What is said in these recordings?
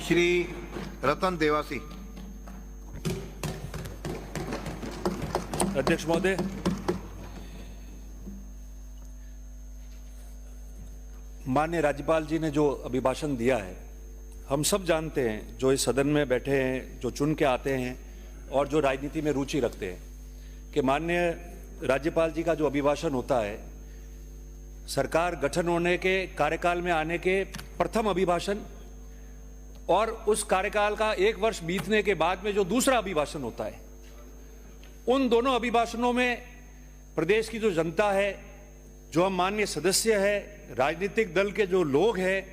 श्री रतन देवासी। अध्यक्ष महोदय, माननीय राज्यपाल जी ने जो अभिभाषण दिया है, हम सब जानते हैं जो इस सदन में बैठे हैं, जो चुन के आते हैं और जो राजनीति में रुचि रखते हैं, कि माननीय राज्यपाल जी का जो अभिभाषण होता है, सरकार गठन होने के कार्यकाल में आने के प्रथम अभिभाषण और उस कार्यकाल का 1 वर्ष बीतने के बाद में जो दूसरा अभिभाषण होता है, उन दोनों अभिभाषणों में प्रदेश की जो जनता है, जो हम माननीय सदस्य हैं, राजनीतिक दल के जो लोग हैं,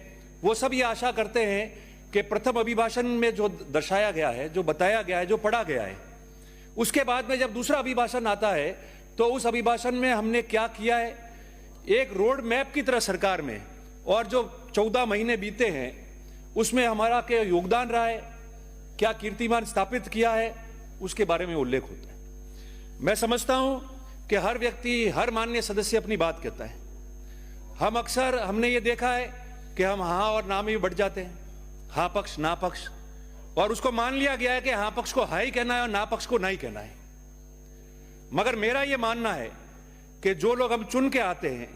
वो सब ये आशा करते हैं कि प्रथम अभिभाषण में जो दर्शाया गया है, जो बताया गया है, जो पढ़ा गया है, उसके बाद में जब दूसरा अभिभाषण आता है तो उस अभिभाषण में हमने क्या किया है, एक रोड मैप की तरह सरकार में, और जो 14 महीने बीते हैं उसमें हमारा क्या योगदान रहा है, क्या कीर्तिमान स्थापित किया है, उसके बारे में उल्लेख होता है। मैं समझता हूं कि हर व्यक्ति, हर माननीय सदस्य अपनी बात कहता है। हम अक्सर, हमने ये देखा है कि हम हाँ और ना में भी बढ़ जाते हैं, हाँ पक्ष ना पक्ष, और उसको मान लिया गया है कि हाँ पक्ष को हाँ ही कहना है और ना पक्ष को ना ही कहना है। मगर मेरा ये मानना है कि जो लोग हम चुन के आते हैं,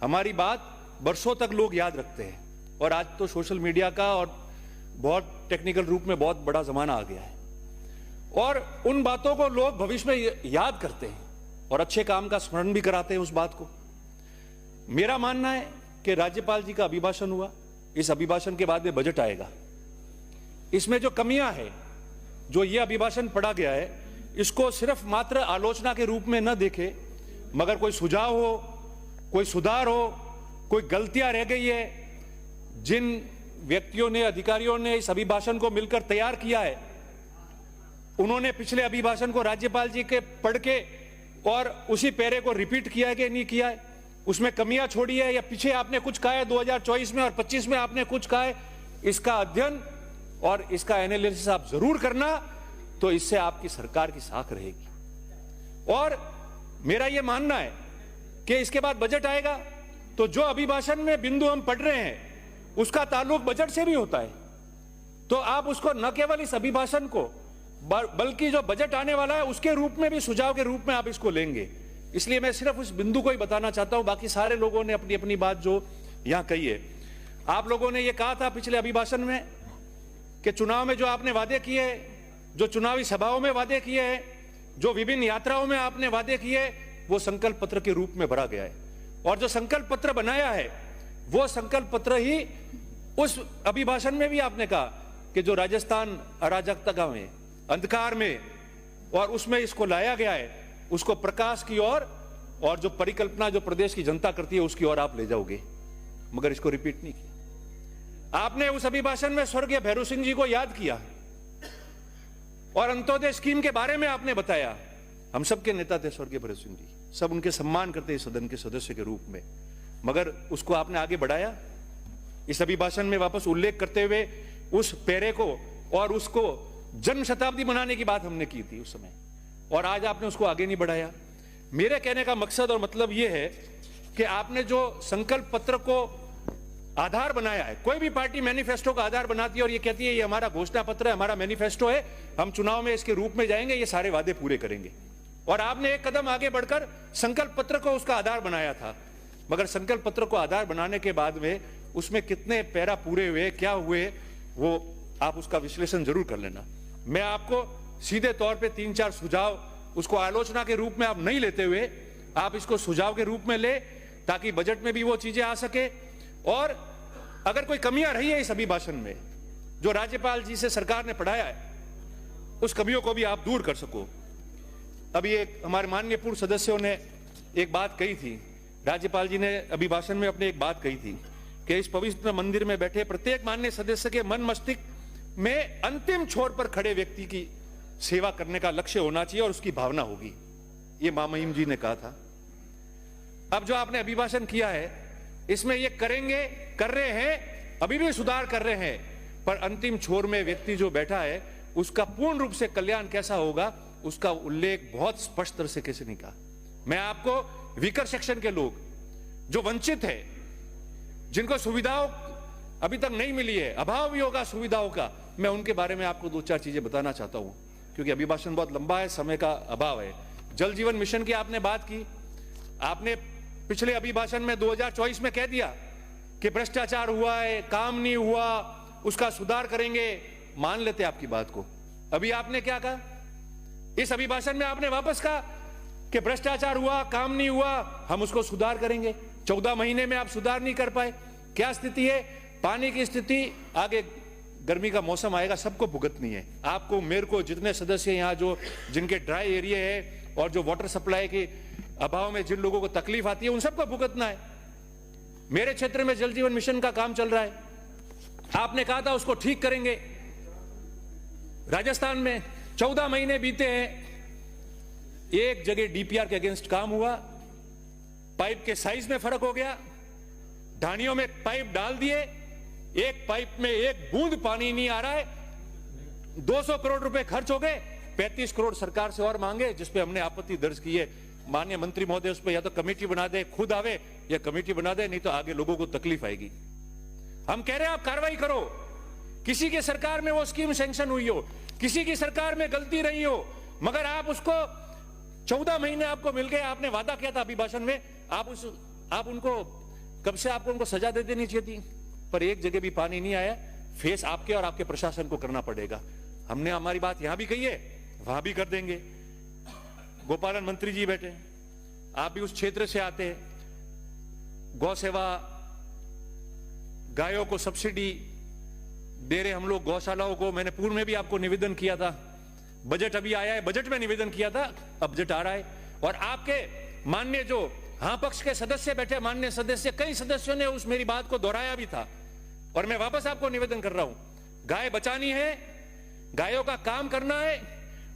हमारी बात बरसों तक लोग याद रखते हैं, और आज तो सोशल मीडिया का और बहुत टेक्निकल रूप में बहुत बड़ा जमाना आ गया है, और उन बातों को लोग भविष्य में याद करते हैं और अच्छे काम का स्मरण भी कराते हैं उस बात को। मेरा मानना है कि राज्यपाल जी का अभिभाषण हुआ, इस अभिभाषण के बाद में बजट आएगा, इसमें जो कमियां हैं, जो ये अभिभाषण पढ़ा गया है, इसको सिर्फ मात्र आलोचना के रूप में न देखे, मगर कोई सुझाव हो, कोई सुधार हो, कोई गलतियां रह गई है, जिन व्यक्तियों ने, अधिकारियों ने इस अभिभाषण को मिलकर तैयार किया है, उन्होंने पिछले अभिभाषण को राज्यपाल जी के पढ़ के और उसी पैरे को रिपीट किया है कि नहीं किया है, उसमें कमियां छोड़ी है, या पीछे आपने कुछ कहा है 2024 में और 25 में आपने कुछ कहा है, इसका अध्ययन और इसका एनालिसिस आप जरूर करना, तो इससे आपकी सरकार की साख रहेगी। और मेरा यह मानना है कि इसके बाद बजट आएगा तो जो अभिभाषण में बिंदु हम पढ़ रहे हैं उसका ताल्लुक बजट से भी होता है, तो आप उसको न केवल इस अभिभाषण को बल्कि जो बजट आने वाला है उसके रूप में भी, सुझाव के रूप में आप इसको लेंगे। इसलिए मैं सिर्फ उस बिंदु को ही बताना चाहता हूं, बाकी सारे लोगों ने अपनी अपनी बात जो यहां कही है। आप लोगों ने यह कहा था पिछले अभिभाषण में कि चुनाव में जो आपने वादे किए, जो चुनावी सभाओं में वादे किए हैं, जो विभिन्न यात्राओं में आपने वादे किए, वो संकल्प पत्र के रूप में भरा गया है, और जो संकल्प पत्र बनाया है वो संकल्प पत्र ही उस अभिभाषण में भी आपने कहा कि जो राजस्थान अराजकता में, अंधकार में, और उसमें इसको लाया गया है, उसको प्रकाश की ओर, और जो परिकल्पना जो प्रदेश की जनता करती है उसकी ओर आप ले जाओगे, मगर इसको रिपीट नहीं किया। आपने उस अभिभाषण में स्वर्गीय भैरू सिंह जी को याद किया और अंत्योदय स्कीम के बारे में आपने बताया। हम सबके नेता थे स्वर्गीय भैरू सिंह जी, सब उनके सम्मान करते हैं सदन के सदस्य के रूप में, मगर उसको आपने आगे बढ़ाया इस अभिभाषण में वापस उल्लेख करते हुए उस पैरे को, और उसको जन्म शताब्दी बनाने की बात हमने की थी उस समय, और आज आपने उसको आगे नहीं बढ़ाया। मेरे कहने का मकसद और मतलब यह है कि आपने जो संकल्प पत्र को आधार बनाया है, कोई भी पार्टी मैनिफेस्टो का आधार बनाती है और ये कहती है ये हमारा घोषणा पत्र है, हमारा मैनिफेस्टो है, हम चुनाव में इसके रूप में जाएंगे, ये सारे वादे पूरे करेंगे, और आपने एक कदम आगे बढ़कर संकल्प पत्र को उसका आधार बनाया था। मगर संकल्प पत्र को आधार बनाने के बाद में उसमें कितने पैरा पूरे हुए, क्या हुए, वो आप उसका विश्लेषण जरूर कर लेना। मैं आपको सीधे तौर पे 3-4 सुझाव, उसको आलोचना के रूप में आप नहीं लेते हुए, आप इसको सुझाव के रूप में ले, ताकि बजट में भी वो चीजें आ सके, और अगर कोई कमियां रही है इस अभिभाषण में जो राज्यपाल जी से सरकार ने पढ़ाया है, उस कमियों को भी आप दूर कर सको। अभी एक हमारे माननीय पूर्व सदस्यों ने एक बात कही थी, राज्यपाल जी ने अभिभाषण में अपने एक बात कही थी कि इस पवित्र मंदिर में बैठे प्रत्येक माननीय सदस्य के मन मस्तिष्क में अंतिम छोर पर खड़े व्यक्ति की सेवा करने का लक्ष्य होना चाहिए और उसकी भावना होगी, ये मामहिम जी ने कहा था। अब जो आपने अभिभाषण किया है इसमें ये करेंगे, कर रहे हैं, अभी भी सुधार कर रहे हैं, पर अंतिम छोर में व्यक्ति जो बैठा है उसका पूर्ण रूप से कल्याण कैसा होगा उसका उल्लेख बहुत स्पष्ट तरह से कैसे नहीं कहा। मैं आपको वीकर सेक्शन के लोग जो वंचित है, जिनको सुविधाओं अभी तक नहीं मिली है, अभाव भी होगा सुविधाओं का, मैं उनके बारे में आपको 2-4 चीजें बताना चाहता हूं, क्योंकि अभिभाषण बहुत लंबा है, समय का अभाव है। जल जीवन मिशन की आपने बात की, आपने पिछले अभिभाषण में 2024 में कह दिया कि भ्रष्टाचार हुआ है, काम नहीं हुआ, उसका सुधार करेंगे। मान लेते आपकी बात को, अभी आपने क्या कहा? इस अभिभाषण में आपने वापस कहा कि भ्रष्टाचार हुआ, काम नहीं हुआ, हम उसको सुधार करेंगे। 14 महीने में आप सुधार नहीं कर पाए। क्या स्थिति है? पानी की स्थिति, आगे गर्मी का मौसम आएगा, सबको भुगतनी है, आपको, मेरे को, जितने सदस्य यहाँ जो जिनके ड्राई एरिया है और जो वाटर सप्लाई के अभाव में जिन लोगों को तकलीफ आती है, उन सबको भुगतना है। मेरे क्षेत्र में जल जीवन मिशन का काम चल रहा है, आपने कहा था उसको ठीक करेंगे। राजस्थान में 14 महीने बीते हैं, एक जगह डीपीआर के अगेंस्ट काम हुआ, पाइप के साइज में फर्क हो गया, ढानियों में पाइप डाल दिए, एक पाइप में एक बूंद पानी नहीं आ रहा है, 200 करोड़ रुपए खर्च हो गए, 35 करोड़ सरकार से और मांगे, जिसपे हमने आपत्ति दर्ज की है। माननीय मंत्री महोदय उस पर या तो कमेटी बना दे, खुद आवे, या कमेटी बना दे, नहीं तो आगे लोगों को तकलीफ आएगी। हम कह रहे हैं आप कार्रवाई करो। किसी की सरकार में वो स्कीम सैंक्शन हुई हो, किसी की सरकार में गलती रही हो, मगर आप उसको 14 महीने आपको मिल गए, आपने वादा किया था अभिभाषण में, आप उनको कब से आपको उनको सजा दे देनी चाहिए थी, पर एक जगह भी पानी नहीं आया। फेस आपके और आपके प्रशासन को करना पड़ेगा। हमने हमारी बात यहां भी कही है, वहां भी कर देंगे। गोपालन मंत्री जी बैठे, आप भी उस क्षेत्र से आते हैं, गौ सेवा, गायों को सब्सिडी दे रहे हम लोग, गौशालाओं को। मैंने पूर्व में भी आपको निवेदन किया था, बजट अभी आया है, बजट में निवेदन किया था, अब बजट आ रहा है। और आपके माननीय जो हाँ पक्ष के सदस्य बैठे, माननीय सदस्य, कई सदस्यों ने उस मेरी बात को दोहराया भी था, और मैं वापस आपको निवेदन कर रहा हूं, गाय बचानी है, गायों का काम करना है,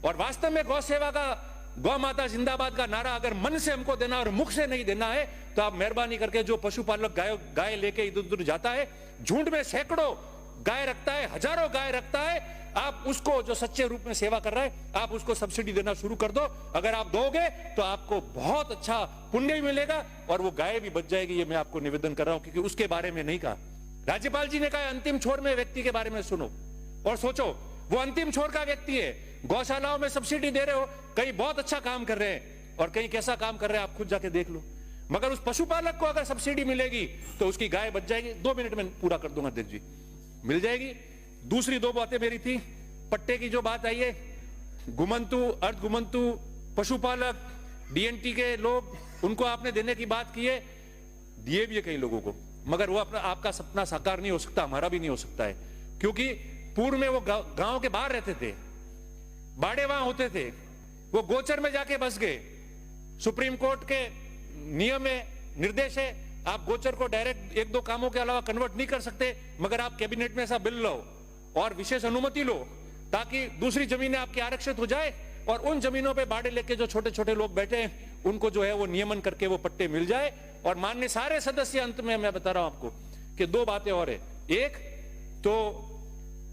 और वास्तव में गौ सेवा का, गौ माता जिंदाबाद का नारा अगर मन से हमको देना और मुख से नहीं देना है, तो आप मेहरबानी करके, जो पशुपालक गाय लेके इधर उधर जाता है, झुंड में सैकड़ों गाय रखता है, हजारों गाय रखता है, आप उसको, जो सच्चे रूप में सेवा कर रहा है, आप उसको सब्सिडी देना शुरू कर दो। अगर आप दोगे तो आपको बहुत अच्छा पुण्य भी मिलेगा, और वो गाय भी बच जाएगी। ये मैं आपको निवेदन कर रहा हूं, क्योंकि उसके बारे में नहीं कहा। राज्यपाल जी ने कहा अंतिम छोर में व्यक्ति के बारे में सुनो और सोचो, वो अंतिम छोर का व्यक्ति है। गौशालाओं में सब्सिडी दे रहे हो, कहीं बहुत अच्छा काम कर रहे हैं और कहीं कैसा काम कर रहे हैं, आप खुद जाके देख लो। मगर उस पशुपालक को अगर सब्सिडी मिलेगी तो उसकी गाय बच जाएगी। 2 मिनट में पूरा कर दूंगा अध्यक्ष जी, मिल जाएगी। दूसरी 2 बातें मेरी थी, पट्टे की जो बात आई है, घुमंतु, अर्ध घुमंतु पशुपालक, डीएनटी के लोग, उनको आपने देने की बात की है, दिए भी है कई लोगों को, मगर वो अपना, आपका सपना साकार नहीं हो सकता, हमारा भी नहीं हो सकता है। क्योंकि पूर्व में वो गांव के बाहर रहते थे, बाड़े वहां होते थे, वो गोचर में जाके बस गए। सुप्रीम कोर्ट के नियम है, निर्देश है, आप गोचर को डायरेक्ट 1-2 कामों के अलावा कन्वर्ट नहीं कर सकते, मगर आप कैबिनेट में ऐसा बिल लो और विशेष अनुमति लो, ताकि दूसरी जमीनें आपकी आरक्षित हो जाए, और उन जमीनों पे बाड़े लेके जो छोटे छोटे लोग बैठे हैं, उनको जो है वो नियमन करके वो पट्टे मिल जाए। और माननीय सारे सदस्य, अंत में मैं बता रहा हूं आपको कि 2 बातें और है। एक तो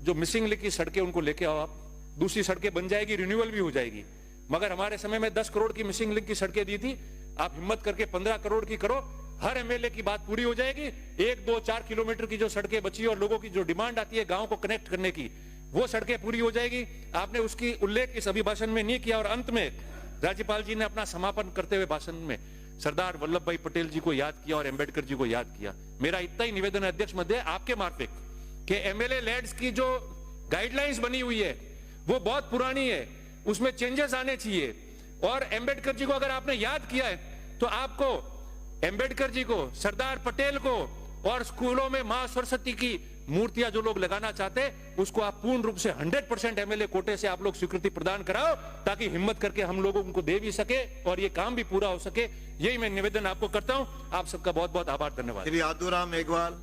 जो मिसिंग लिंक की सड़कें, उनको लेके आओ आप, दूसरी सड़कें बन जाएगी, रिन्यूअल भी हो जाएगी। मगर हमारे समय में 10 करोड़ की मिसिंग लिंक की सड़कें दी थी, आप हिम्मत करके 15 करोड़ की करो, हर एमएलए की बात पूरी हो जाएगी। 1, 2, 4 किलोमीटर की जो सड़कें बची और लोगों की जो डिमांड आती है गांव को कनेक्ट करने की, वो सड़कें पूरी हो जाएगी। आपने उसकी उल्लेख इस अभिभाषण में नहीं किया। और अंत में राज्यपाल जी ने अपना समापन करते हुए भाषण में सरदार वल्लभ भाई पटेल जी को याद किया और अंबेडकर जी को याद किया। मेरा इतना ही निवेदन है अध्यक्ष महोदय आपके मार्फत कि एमएलए लैड्स की जो गाइडलाइंस बनी हुई है वो बहुत पुरानी है, उसमें चेंजेस आने चाहिए। और अंबेडकर जी को अगर आपने याद किया है तो आपको अंबेडकर जी को, सरदार पटेल को, और स्कूलों में मां सरस्वती की मूर्तियां जो लोग लगाना चाहते हैं उसको आप पूर्ण रूप से 100% एमएलए कोटे से आप लोग स्वीकृति प्रदान कराओ, ताकि हिम्मत करके हम लोगों उनको दे भी सके और ये काम भी पूरा हो सके। यही मैं निवेदन आपको करता हूं। आप सबका बहुत बहुत आभार, धन्यवाद। श्री आदूराम मेघवाल।